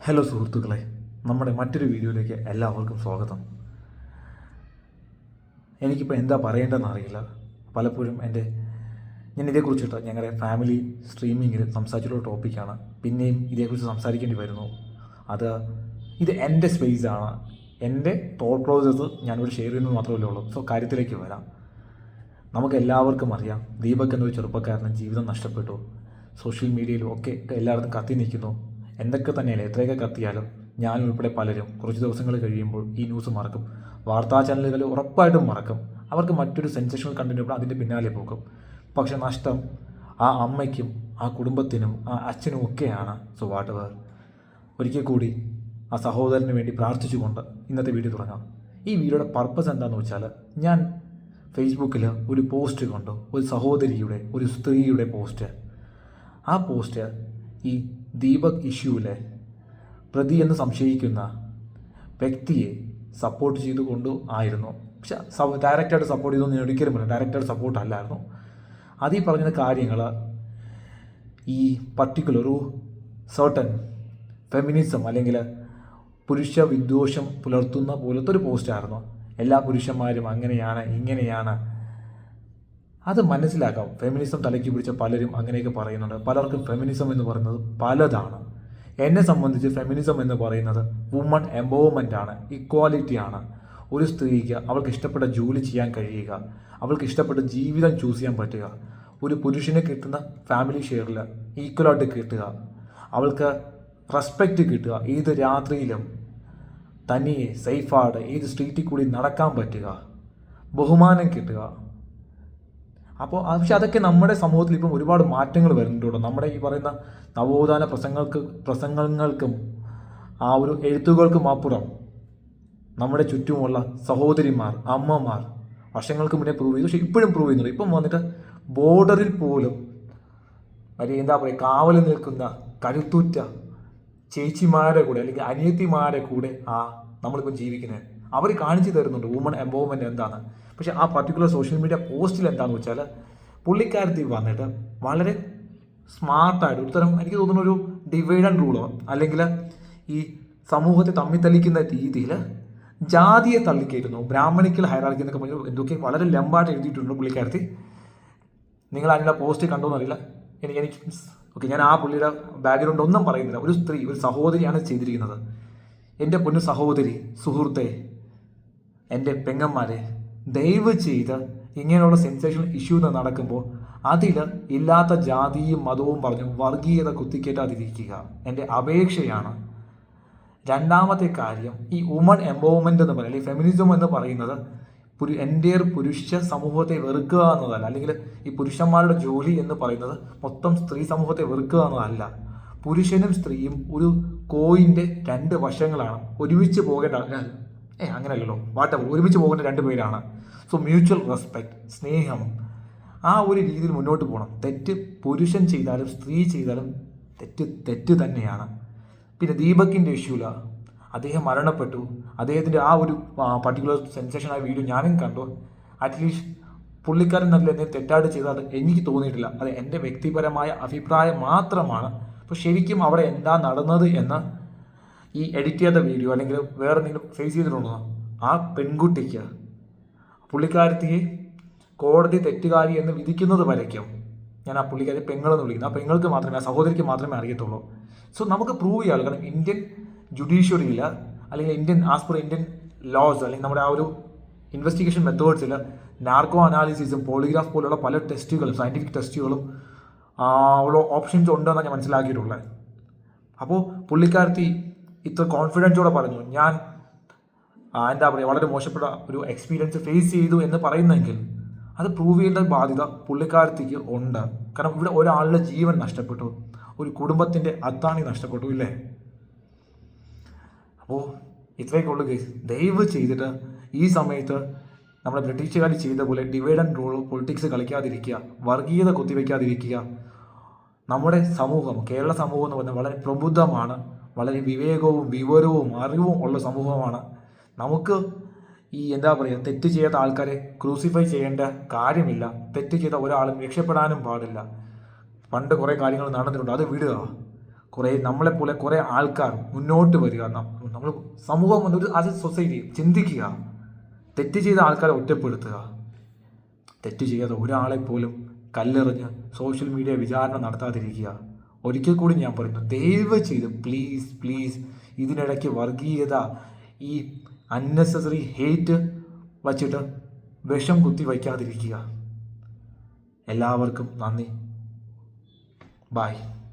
Hello സുഹൃത്തുക്കളെ, നമ്മുടെ മറ്റൊരു വീഡിയോയിലേക്ക് എല്ലാവർക്കും സ്വാഗതം. എനിക്കിപ്പോൾ എന്താ പറയേണ്ടതെന്ന് അറിയില്ല. പലപ്പോഴും ഞാൻ ഇതേക്കുറിച്ചിട്ട് ഞങ്ങളുടെ ഫാമിലി സ്ട്രീമിങ്ങിൽ സംസാരിച്ചിട്ടുള്ള ടോപ്പിക്കാണ്. പിന്നെയും ഇതേക്കുറിച്ച് സംസാരിക്കേണ്ടി വരുന്നു. ഇത് എൻ്റെ സ്പേസാണ്, എൻ്റെ തോട്ട് പ്രോസസ്സ് ഞാനിവിടെ ഷെയർ ചെയ്യുന്നത് മാത്രമല്ലേ ഉള്ളൂ. സോ കാര്യത്തിലേക്ക് വരാം. നമുക്ക് എല്ലാവർക്കും അറിയാം, ദീപക് എന്നൊരു ചെറുപ്പക്കാരന് ജീവിതം നഷ്ടപ്പെട്ടു. സോഷ്യൽ മീഡിയയിലും ഒക്കെ എല്ലായിടത്തും കത്തി നിൽക്കുന്നു. എന്തൊക്കെ തന്നെയല്ല, എത്രയൊക്കെ കത്തിയാലും ഞാൻ ഉൾപ്പെടെ പലരും കുറച്ച് ദിവസങ്ങൾ കഴിയുമ്പോൾ ഈ ന്യൂസ് മറക്കും. വാർത്താ ചാനലുകൾ ഉറപ്പായിട്ടും മറക്കും. അവർക്ക് മറ്റൊരു സെൻസേഷണൽ കണ്ടന്റ് ഇപ്പോൾ അതിൻ്റെ പിന്നാലെ പോകും. പക്ഷെ നഷ്ടം ആ അമ്മയ്ക്കും ആ കുടുംബത്തിനും ആ അച്ഛനും ഒക്കെയാണ്. സോ വാട്ട് എവർ, ഒരിക്കൽ കൂടി ആ സഹോദരന് വേണ്ടി പ്രാർത്ഥിച്ചുകൊണ്ട് ഇന്നത്തെ വീഡിയോ തുടങ്ങാം. ഈ വീഡിയോയുടെ പർപ്പസ് എന്താണെന്ന് വെച്ചാൽ, ഞാൻ ഫേസ്ബുക്കിൽ ഒരു പോസ്റ്റ് കണ്ടു, ഒരു സഹോദരിയുടെ, ഒരു സ്ത്രീയുടെ പോസ്റ്റ്. ആ പോസ്റ്റ് ഈ ദീപക് ഇഷ്യൂവിലെ പ്രതി എന്ന് സംശയിക്കുന്ന വ്യക്തിയെ സപ്പോർട്ട് ചെയ്തുകൊണ്ട് ആയിരുന്നു. പക്ഷെ ഡയറക്റ്റായിട്ട് സപ്പോർട്ട് ചെയ്തൊന്നും ഒരിക്കലും പറയും, ഡയറക്റ്റായിട്ട് സപ്പോർട്ട് അല്ലായിരുന്നു. അതീ പറഞ്ഞ കാര്യങ്ങൾ ഈ പർട്ടിക്കുലർ ഒരു സർട്ടൻ ഫെമിനിസം അല്ലെങ്കിൽ പുരുഷ വിദ്വേഷം പുലർത്തുന്ന പോലത്തെ ഒരു പോസ്റ്റായിരുന്നു. എല്ലാ പുരുഷന്മാരും അങ്ങനെയാണ് ഇങ്ങനെയാണ്. അത് മനസ്സിലാക്കാം. ഫെമിനിസം തലയ്ക്ക് പിടിച്ച പലരും അങ്ങനെയൊക്കെ പറയുന്നുണ്ട്. പലർക്കും ഫെമിനിസം എന്ന് പറയുന്നത് പലതാണ്. എന്നെ സംബന്ധിച്ച് ഫെമിനിസം എന്ന് പറയുന്നത് വുമൺ എംപവർമെൻ്റ് ആണ്, ഇക്വാലിറ്റി ആണ്. ഒരു സ്ത്രീക്ക് അവൾക്ക് ഇഷ്ടപ്പെട്ട ജോലി ചെയ്യാൻ കഴിയുക, അവൾക്ക് ഇഷ്ടപ്പെട്ട ജീവിതം ചൂസ് ചെയ്യാൻ പറ്റുക, ഒരു പുരുഷന് കിട്ടുന്ന ഫാമിലി ഷെയറിൽ ഈക്വലായിട്ട് കിട്ടുക, അവൾക്ക് റെസ്പെക്റ്റ് കിട്ടുക, ഏത് രാത്രിയിലും തനിയെ സേഫായിട്ട് ഏത് സ്ട്രീറ്റിൽ കൂടി നടക്കാൻ പറ്റുക, ബഹുമാനം കിട്ടുക. പക്ഷെ അതൊക്കെ നമ്മുടെ സമൂഹത്തിൽ ഇപ്പം ഒരുപാട് മാറ്റങ്ങൾ വരുന്നുണ്ടോ. നമ്മുടെ ഈ പറയുന്ന നവോത്ഥാന പ്രസംഗങ്ങൾക്കും ആ ഒരു എഴുത്തുകൾക്കും അപ്പുറം നമ്മുടെ ചുറ്റുമുള്ള സഹോദരിമാർ, അമ്മമാർ വർഷങ്ങൾക്ക് മുന്നേ പ്രൂവ് ചെയ്തു, പക്ഷെ ഇപ്പോഴും പ്രൂവ് ചെയ്യുന്നുണ്ട്. ഇപ്പം വന്നിട്ട് ബോർഡറിൽ പോലും എന്താ പറയുക, കാവൽ നിൽക്കുന്ന കരുത്തുറ്റ ചേച്ചിമാരെ കൂടെ അല്ലെങ്കിൽ അനിയത്തിമാരെ കൂടെ നമ്മളിപ്പം ജീവിക്കുന്നത് അവർ കാണിച്ചു തരുന്നുണ്ട് വുമൺ എംപവർമെൻറ്റ് എന്താണ്. പക്ഷെ ആ പർട്ടിക്കുലർ സോഷ്യൽ മീഡിയ പോസ്റ്റിൽ എന്താണെന്ന് വെച്ചാൽ, പുള്ളിക്കാരത്തി വന്നിട്ട് വളരെ സ്മാർട്ടായിട്ട് ഒരുതരം, എനിക്ക് തോന്നുന്ന ഒരു ഡിവൈഡ് ആൻഡ് റൂളോ അല്ലെങ്കിൽ ഈ സമൂഹത്തെ തമ്മിത്തല്ലിക്കുന്ന രീതിയിൽ ജാതിയെ തള്ളിക്കയറ്റുന്നു. ബ്രാഹ്മണിക്കൽ ഹൈറാർക്കി എന്നൊക്കെ പറഞ്ഞ് എന്തൊക്കെ വളരെ ലംബായിട്ട് എഴുതിയിട്ടുണ്ട് പുള്ളിക്കാരത്തി. നിങ്ങൾ അതിൻ്റെ പോസ്റ്റ് കണ്ടോന്നറിയില്ല. എനിക്ക് ഓക്കെ, ഞാൻ ആ പുള്ളിയുടെ ബാക്ക്ഗ്രൗണ്ട് ഒന്നും പറയുന്നില്ല. ഒരു സ്ത്രീ, ഒരു സഹോദരിയാണ് ചെയ്തിരിക്കുന്നത്. എൻ്റെ പൊന്നു സഹോദരി, സുഹൃത്തെ, എൻ്റെ പെങ്ങന്മാരെ, ദയവ് ചെയ്ത് ഇങ്ങനെയുള്ള സെൻസേഷണൽ ഇഷ്യൂ നടക്കുമ്പോൾ അതിൽ ഇല്ലാത്ത ജാതിയും മതവും പറഞ്ഞു വർഗീയത കുത്തിക്കേറ്റാതിരിക്കുക എൻ്റെ അപേക്ഷയാണ്. രണ്ടാമത്തെ കാര്യം, ഈ വുമൺ എംപവർമെൻ്റ് എന്ന് പറയുന്നത്, അല്ലെങ്കിൽ ഫെമിനിസം എന്ന് പറയുന്നത് എൻ്റെ പുരുഷ സമൂഹത്തെ വെറുക്കുക എന്നതല്ല, അല്ലെങ്കിൽ ഈ പുരുഷന്മാരുടെ ജോലി എന്ന് പറയുന്നത് മൊത്തം സ്ത്രീ സമൂഹത്തെ വെറുക്കുക എന്നതല്ല. പുരുഷനും സ്ത്രീയും ഒരു കോയിൻ്റെ രണ്ട് വശങ്ങളാണ്. ഒരുമിച്ച് പോകേണ്ട അങ്ങനെയല്ലല്ലോ, ഒരുമിച്ച് പോകേണ്ട രണ്ട് പേരാണ്. സോ മ്യൂച്വൽ റെസ്പെക്ട്, സ്നേഹം, ആ ഒരു രീതിയിൽ മുന്നോട്ട് പോകണം. തെറ്റ് പുരുഷൻ ചെയ്താലും സ്ത്രീ ചെയ്താലും തെറ്റ് തന്നെയാണ്. പിന്നെ ദീപകിൻ്റെ ഇഷ്യൂല, അദ്ദേഹം മരണപ്പെട്ടു. അദ്ദേഹത്തിൻ്റെ ആ ഒരു പർട്ടിക്കുലർ സെൻസേഷനായ വീഡിയോ ഞാനും കണ്ടു. അറ്റ്ലീസ്റ്റ് പുള്ളിക്കാരൻ നല്ല എന്തെങ്കിലും തെറ്റായിട്ട് ചെയ്താൽ എനിക്ക് തോന്നിയിട്ടില്ല. അത് എൻ്റെ വ്യക്തിപരമായ അഭിപ്രായം മാത്രമാണ്. അപ്പോൾ ശരിക്കും അവിടെ എന്താ നടന്നത് എന്ന് ഈ എഡിറ്റ് ചെയ്ത വീഡിയോ അല്ലെങ്കിൽ വേറെ എന്തെങ്കിലും ഫേസ് ചെയ്തിട്ടുണ്ടോ? ആ പെൺകുട്ടിക്ക് പുള്ളിക്കാരത്തിയെ കോടതി തെറ്റുകാരി എന്ന് വിധിക്കുന്നത് വരയ്ക്കും ഞാൻ ആ പുള്ളിക്കാരി പെങ്ങളെന്ന് വിളിക്കുന്നു. ആ പെങ്ങൾക്ക് മാത്രമേ, ആ സഹോദരിക്ക് മാത്രമേ അറിയത്തുള്ളൂ. സോ നമുക്ക് പ്രൂവ് ചെയ്യാമല്ലോ. കാരണം ഇന്ത്യൻ ജുഡീഷ്യറിയിൽ അല്ലെങ്കിൽ ആസ് പെർ ഇന്ത്യൻ ലോസ് അല്ലെങ്കിൽ നമ്മുടെ ആ ഒരു ഇൻവെസ്റ്റിഗേഷൻ മെത്തേഡ്സിൽ നാർക്കോ അനാലിസിസും പോളിഗ്രാഫ് പോലുള്ള പല ടെസ്റ്റുകളും സയൻറ്റിഫിക് ടെസ്റ്റുകളും ഉള്ള ഓപ്ഷൻസ് ഉണ്ടെന്നാണ് ഞാൻ മനസ്സിലാക്കിയിട്ടുള്ളത്. അപ്പോൾ പുള്ളിക്കാരത്തി ഇത്ര കോൺഫിഡൻസോടെ പറഞ്ഞു, ഞാൻ എന്താ പറയുക, വളരെ മോശപ്പെട്ട ഒരു എക്സ്പീരിയൻസ് ഫേസ് ചെയ്തു എന്ന് പറയുന്നെങ്കിൽ അത് പ്രൂവ് ചെയ്യേണ്ട ബാധ്യത പുള്ളിക്കാരത്തിക്ക് ഉണ്ട്. കാരണം ഇവിടെ ഒരാളുടെ ജീവൻ നഷ്ടപ്പെട്ടു, ഒരു കുടുംബത്തിൻ്റെ അത്താണി നഷ്ടപ്പെട്ടു, ഇല്ലേ? അപ്പോൾ ഇത്രയൊക്കെ ഉള്ളു കേസ്. ദയവ് ചെയ്തിട്ട് ഈ സമയത്ത് നമ്മുടെ ബ്രിട്ടീഷുകാർ ചെയ്ത പോലെ ഡിവൈഡ് ആൻഡ് റൂൾ പൊളിറ്റിക്സ് കളിക്കാതിരിക്കുക, വർഗീയത കുത്തിവെക്കാതിരിക്കുക. നമ്മുടെ സമൂഹം, കേരള സമൂഹം എന്ന് പറഞ്ഞാൽ വളരെ പ്രബുദ്ധമാണ്, വളരെ വിവേകവും വിവരവും അറിവും ഉള്ള സമൂഹമാണ്. നമുക്ക് ഈ എന്താ പറയുക, തെറ്റ് ചെയ്യാത്ത ആൾക്കാരെ ക്രൂസിഫൈ ചെയ്യേണ്ട കാര്യമില്ല. തെറ്റ് ചെയ്ത ഒരാളും രക്ഷപ്പെടാനും പാടില്ല. പണ്ട് കുറേ കാര്യങ്ങൾ നടന്നിട്ടുണ്ട്, അത് വിടുക. നമ്മളെപ്പോലെ കുറേ ആൾക്കാർ മുന്നോട്ട് വരിക. നമ്മൾ സമൂഹം ഒരു ആസ് എ സൊസൈറ്റി ചിന്തിക്കുക. തെറ്റ് ചെയ്ത ആൾക്കാരെ ഒറ്റപ്പെടുത്തുക. തെറ്റ് ചെയ്യാതെ ഒരാളെ പോലും കല്ലെറിഞ്ഞ് സോഷ്യൽ മീഡിയ വിചാരണ നടത്താതിരിക്കുക. ഒരിക്കൽ കൂടി ഞാൻ പറയുന്നു, ദയവ് ചെയ്ത് പ്ലീസ് പ്ലീസ് ഇതിനിടയ്ക്ക് വർഗീയത, ഈ അൺനെസസറി ഹെയ്റ്റ് വച്ചിട്ട് വിഷം കുത്തി വയ്ക്കാതിരിക്കുക. എല്ലാവർക്കും നന്ദി. ബായ്.